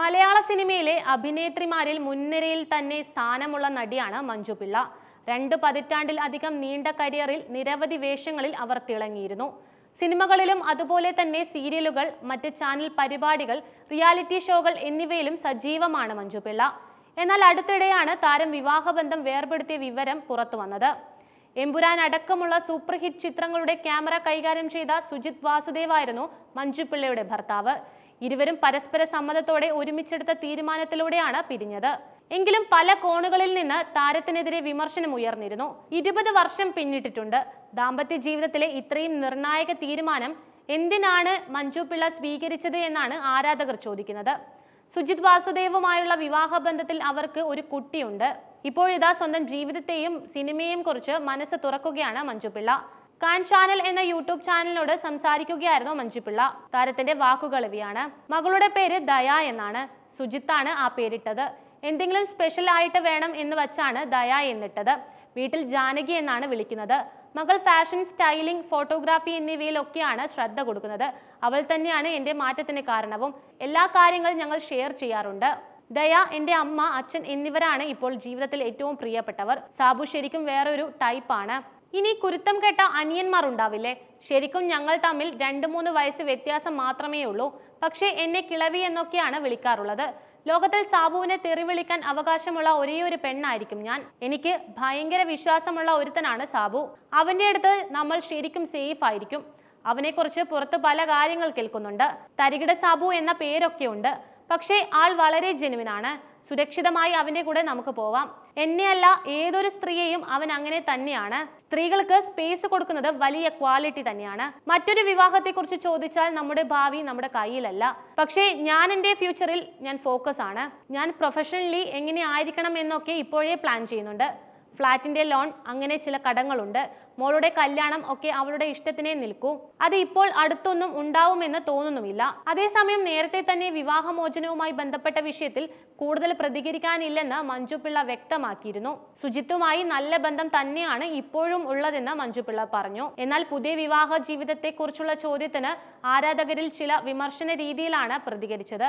മലയാള സിനിമയിലെ അഭിനേത്രിമാരിൽ മുൻനിരയിൽ തന്നെ സ്ഥാനമുള്ള നടിയാണ് മഞ്ജു പിള്ള. 2 പതിറ്റാണ്ടിൽ അധികം നീണ്ട കരിയറിൽ നിരവധി വേഷങ്ങളിൽ അവർ തിളങ്ങിയിരുന്നു. സിനിമകളിലും അതുപോലെ തന്നെ സീരിയലുകൾ, മറ്റ് ചാനൽ പരിപാടികൾ, റിയാലിറ്റി ഷോകൾ എന്നിവയിലും സജീവമാണ് മഞ്ജു പിള്ള. എന്നാൽ അടുത്തിടെയാണ് താരം വിവാഹബന്ധം വേർപെടുത്തിയ വിവരം പുറത്തു വന്നത്. എമ്പുരാൻ അടക്കമുള്ള സൂപ്പർ ഹിറ്റ് ചിത്രങ്ങളുടെ ക്യാമറ കൈകാര്യം ചെയ്ത സുജിത് വാസുദേവായിരുന്നു മഞ്ജു പിള്ളയുടെ ഭർത്താവ്. ഇരുവരും പരസ്പര സമ്മതത്തോടെ ഒരുമിച്ചെടുത്ത തീരുമാനത്തിലൂടെയാണ് പിരിഞ്ഞത്. എങ്കിലും പല കോണുകളിൽ നിന്ന് താരത്തിനെതിരെ വിമർശനം ഉയർന്നിരുന്നു. 20 വർഷം പിന്നിട്ടിട്ടുണ്ട്. ദാമ്പത്യ ജീവിതത്തിലെ ഇത്രയും നിർണായക തീരുമാനം എന്തിനാണ് മഞ്ജു പിള്ള സ്വീകരിച്ചത് എന്നാണ് ആരാധകർ ചോദിക്കുന്നത്. സുജിത് വാസുദേവുമായുള്ള വിവാഹബന്ധത്തിൽ അവർക്ക് ഒരു കുട്ടിയുണ്ട്. ഇപ്പോഴിതാ സ്വന്തം ജീവിതത്തെയും സിനിമയെയും കുറിച്ച് മനസ്സ് തുറക്കുകയാണ് മഞ്ജു പിള്ള. കാൻ ചാനൽ എന്ന യൂട്യൂബ് ചാനലിനോട് സംസാരിക്കുകയായിരുന്നു മഞ്ജു പിള്ള. താരത്തിന്റെ വാക്കുകൾ ഇവയാണ്. മകളുടെ പേര് ദയ എന്നാണ്. സുജിത്താണ് ആ പേരിട്ടത്. എന്തെങ്കിലും സ്പെഷ്യൽ ആയിട്ട് വേണം എന്ന് വച്ചാണ് ദയ എന്നിട്ടത്. വീട്ടിൽ ജാനകി എന്നാണ് വിളിക്കുന്നത്. മകൾ ഫാഷൻ, സ്റ്റൈലിംഗ്, ഫോട്ടോഗ്രാഫി എന്നിവയിലൊക്കെയാണ് ശ്രദ്ധ കൊടുക്കുന്നത്. അവൾ തന്നെയാണ് എന്റെ മാറ്റത്തിന് കാരണവും. എല്ലാ കാര്യങ്ങളും ഞങ്ങൾ ഷെയർ ചെയ്യാറുണ്ട്. ദയ, എന്റെ അമ്മ, അച്ഛൻ എന്നിവരാണ് ഇപ്പോൾ ജീവിതത്തിൽ ഏറ്റവും പ്രിയപ്പെട്ടവർ. സാബു ശരിക്കും വേറൊരു ടൈപ്പാണ്. ഇനി കുരുത്തം കേട്ട അനിയന്മാർ ഉണ്ടാവില്ലേ? ശരിക്കും ഞങ്ങൾ തമ്മിൽ 2-3 വയസ്സ് വ്യത്യാസം മാത്രമേ ഉള്ളൂ. പക്ഷേ എന്നെ കിളവി എന്നൊക്കെയാണ് വിളിക്കാറുള്ളത്. ലോകത്തിൽ സാബുവിനെ തെറി വിളിക്കാൻ അവകാശമുള്ള ഒരേയൊരു പെണ്ണായിരിക്കും ഞാൻ. എനിക്ക് ഭയങ്കര വിശ്വാസമുള്ള ഒരുത്തനാണ് സാബു. അവന്റെ അടുത്ത് നമ്മൾ ശരിക്കും സേഫ് ആയിരിക്കും. അവനെക്കുറിച്ച് പുറത്ത് പല കാര്യങ്ങൾ കേൾക്കുന്നുണ്ട്. തരികിട സാബു എന്ന പേരൊക്കെ ഉണ്ട്. പക്ഷേ ആൾ വളരെ ജെനുവിനാണ്. സുരക്ഷിതമായി അവന്റെ കൂടെ നമുക്ക് പോവാം. എന്നെയല്ല, ഏതൊരു സ്ത്രീയെയും അവൻ അങ്ങനെ തന്നെയാണ്. സ്ത്രീകൾക്ക് സ്പേസ് കൊടുക്കുന്നത് വലിയ ക്വാളിറ്റി തന്നെയാണ്. മറ്റൊരു വിവാഹത്തെ കുറിച്ച് ചോദിച്ചാൽ നമ്മുടെ ഭാവി നമ്മുടെ കയ്യിലല്ല. പക്ഷേ ഞാൻ എൻ്റെ ഫ്യൂച്ചറിൽ ഞാൻ ഫോക്കസ് ആണ്. ഞാൻ പ്രൊഫഷണലി എങ്ങനെ ആയിരിക്കണം എന്നൊക്കെ ഇപ്പോഴേ പ്ലാൻ ചെയ്യുന്നുണ്ട്. ഫ്ലാറ്റിന്റെ ലോൺ, അങ്ങനെ ചില കടങ്ങളുണ്ട്. മോളുടെ കല്യാണം ഒക്കെ അവളുടെ ഇഷ്ടത്തിനെ നിൽക്കൂ. അത് ഇപ്പോൾ അടുത്തൊന്നും ഉണ്ടാവുമെന്ന് തോന്നുന്നുമില്ല. അതേസമയം നേരത്തെ തന്നെ വിവാഹമോചനവുമായി ബന്ധപ്പെട്ട വിഷയത്തിൽ കൂടുതൽ പ്രതികരിക്കാനില്ലെന്ന് മഞ്ജു പിള്ള വ്യക്തമാക്കിയിരുന്നു. സുജിത്തുമായി നല്ല ബന്ധം തന്നെയാണ് ഇപ്പോഴും ഉള്ളതെന്ന് മഞ്ജു പിള്ള പറഞ്ഞു. എന്നാൽ പുതിയ വിവാഹ ജീവിതത്തെ കുറിച്ചുള്ള ചോദ്യത്തിന് ആരാധകരിൽ ചില വിമർശന രീതിയിലാണ് പ്രതികരിച്ചത്.